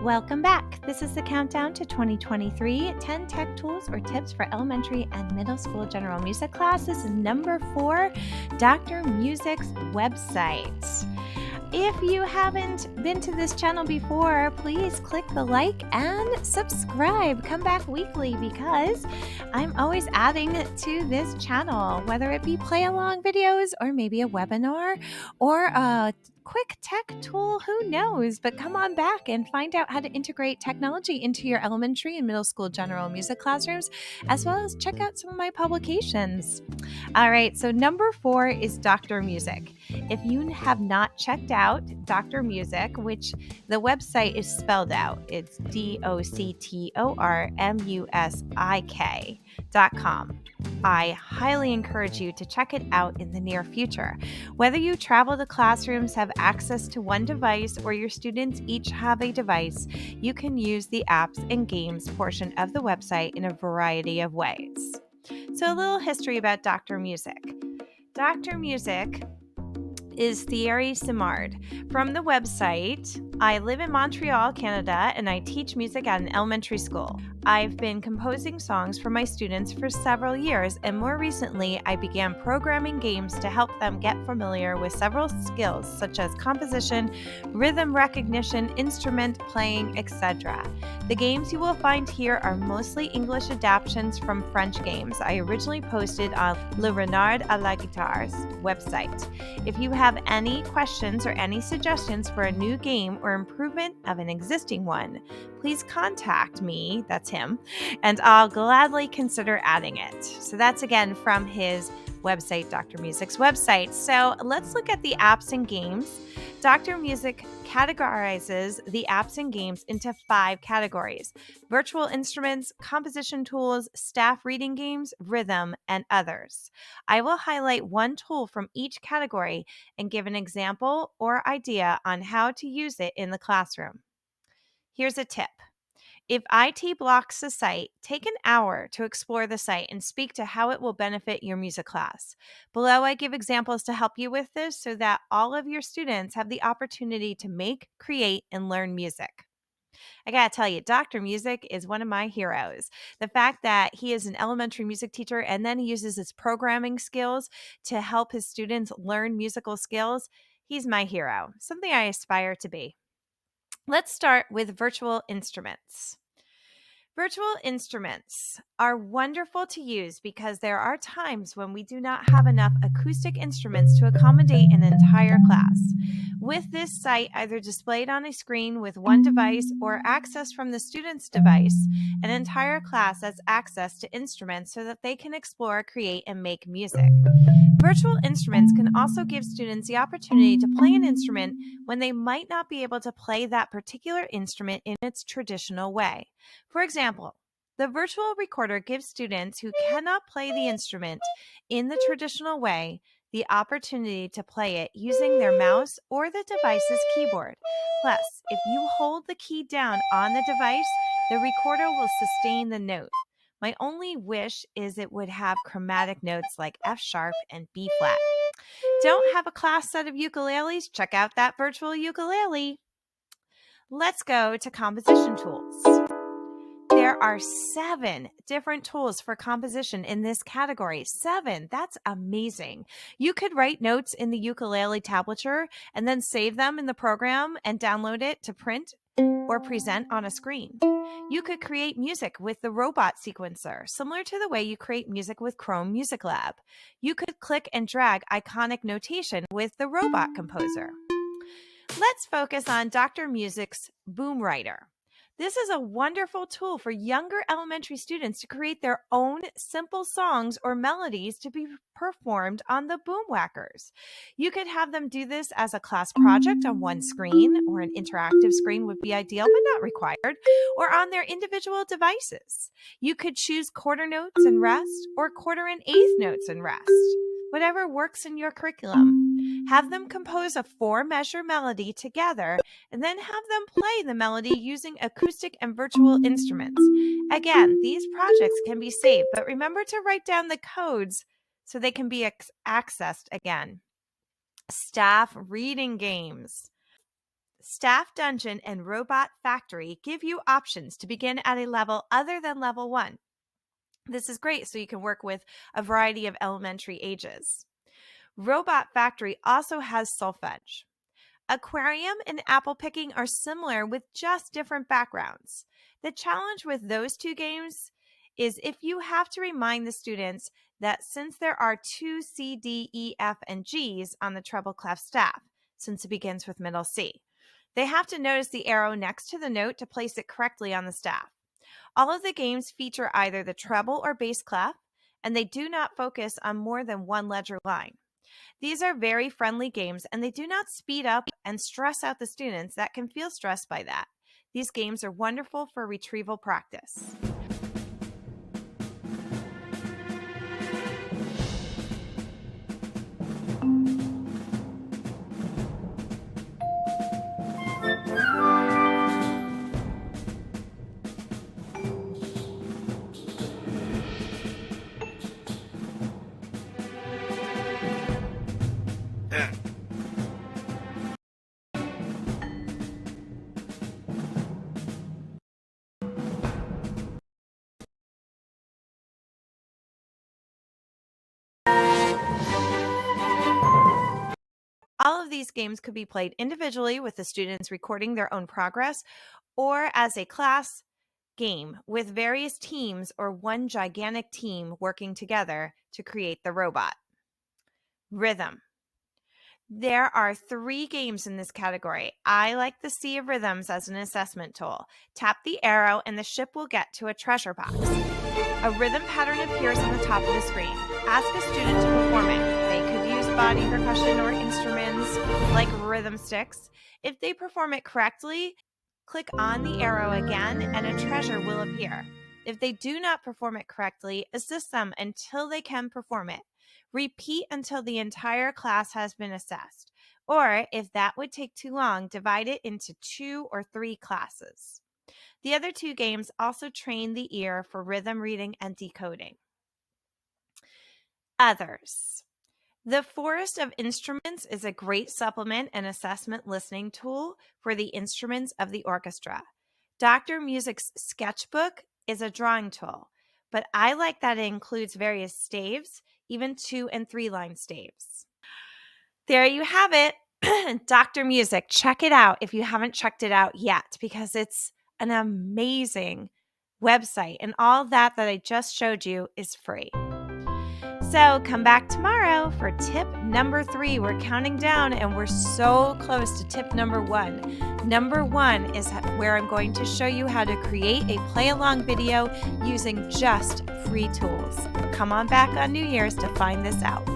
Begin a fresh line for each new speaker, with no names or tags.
Welcome back. This is the countdown to 2023 10 tech tools or tips for elementary and middle school general music class. This is number 4, Dr. Music's website. If you haven't been to this channel before, please click the like and subscribe. Come back weekly because I'm always adding to this channel, whether it be play along videos or maybe a webinar or a quick tech tool, who knows? But come on back and find out how to integrate technology into your elementary and middle school general music classrooms, as well as check out some of my publications. All right, so number 4 is Dr. Musik. If you have not checked out Dr. Musik, which the website is spelled out, it's doctormusik.com. I highly encourage you to check it out in the near future. Whether you travel to classrooms, have access to one device, or your students each have a device, you can use the apps and games portion of the website in a variety of ways. So a little history about Dr. Musik. Dr. Musik is Thierry Simard. From the website, I live in Montreal, Canada, and I teach music at an elementary school. I've been composing songs for my students for several years, and more recently, I began programming games to help them get familiar with several skills such as composition, rhythm recognition, instrument playing, etc. The games you will find here are mostly English adaptations from French games I originally posted on Le Renard à la Guitare's website. If you have any questions or any suggestions for a new game or improvement of an existing one, please contact me, that's him, and I'll gladly consider adding it. So that's again from his website, Dr. Musik's website. So let's look at the apps and games. Dr. Musik categorizes the apps and games into 5 categories: virtual instruments, composition tools, staff reading games, rhythm, and others. I will highlight one tool from each category and give an example or idea on how to use it in the classroom. Here's a tip. If IT blocks the site, take an hour to explore the site and speak to how it will benefit your music class. Below, I give examples to help you with this so that all of your students have the opportunity to make, create, and learn music. I gotta tell you, Dr. Musik is one of my heroes. The fact that he is an elementary music teacher and then he uses his programming skills to help his students learn musical skills, he's my hero, something I aspire to be. Let's start with virtual instruments. Virtual instruments are wonderful to use because there are times when we do not have enough acoustic instruments to accommodate an entire class. With this site either displayed on a screen with one device or accessed from the student's device, an entire class has access to instruments so that they can explore, create, and make music. Virtual instruments can also give students the opportunity to play an instrument when they might not be able to play that particular instrument in its traditional way. For example, the virtual recorder gives students who cannot play the instrument in the traditional way the opportunity to play it using their mouse or the device's keyboard. Plus, if you hold the key down on the device, the recorder will sustain the note. My only wish is it would have chromatic notes like F sharp and B flat. Don't have a class set of ukuleles? Check out that virtual ukulele. Let's go to composition tools. There are 7 different tools for composition in this category. 7. That's amazing. You could write notes in the ukulele tablature and then save them in the program and download it to print or present on a screen. You could create music with the robot sequencer, similar to the way you create music with Chrome Music Lab. You could click and drag iconic notation with the robot composer. Let's focus on Dr. Musik's Boom Writer. This is a wonderful tool for younger elementary students to create their own simple songs or melodies to be performed on the boom whackers. You could have them do this as a class project on one screen, or an interactive screen would be ideal but not required, or on their individual devices. You could choose quarter notes and rest, or quarter and eighth notes and rest. Whatever works in your curriculum. Have them compose a 4-measure melody together and then have them play the melody using acoustic and virtual instruments. Again, these projects can be saved, but remember to write down the codes so they can be accessed again. Staff reading games. Staff Dungeon and Robot Factory give you options to begin at a level other than level 1. This is great so you can work with a variety of elementary ages. Robot Factory also has solfege. Aquarium and apple picking are similar with just different backgrounds. The challenge with those two games is if you have to remind the students that since there are 2 C, D, E, F, and G's on the treble clef staff, since it begins with middle C, they have to notice the arrow next to the note to place it correctly on the staff. All of the games feature either the treble or bass clef, and they do not focus on more than one ledger line. These are very friendly games, and they do not speed up and stress out the students that can feel stressed by that. These games are wonderful for retrieval practice. All of these games could be played individually with the students recording their own progress or as a class game with various teams or one gigantic team working together to create the robot. Rhythm. There are 3 games in this category. I like the Sea of Rhythms as an assessment tool. Tap the arrow and the ship will get to a treasure box. A rhythm pattern appears on the top of the screen. Ask a student to perform it. They could use body percussion or instruments like rhythm sticks. If they perform it correctly, click on the arrow again and a treasure will appear. If they do not perform it correctly, assist them until they can perform it. Repeat until the entire class has been assessed. Or, if that would take too long, divide it into 2 or 3 classes. The other 2 games also train the ear for rhythm reading and decoding. Others. The Forest of Instruments is a great supplement and assessment listening tool for the instruments of the orchestra. Dr. Music's Sketchbook is a drawing tool, but I like that it includes various staves, even 2 and 3 line staves. There you have it. Dr. Music. Check it out if you haven't checked it out yet, because it's an amazing website, and all that I just showed you is free. So come back tomorrow for tip number 3. We're counting down and we're so close to tip number 1. Number 1 is where I'm going to show you how to create a play-along video using just free tools. Come on back on New Year's to find this out.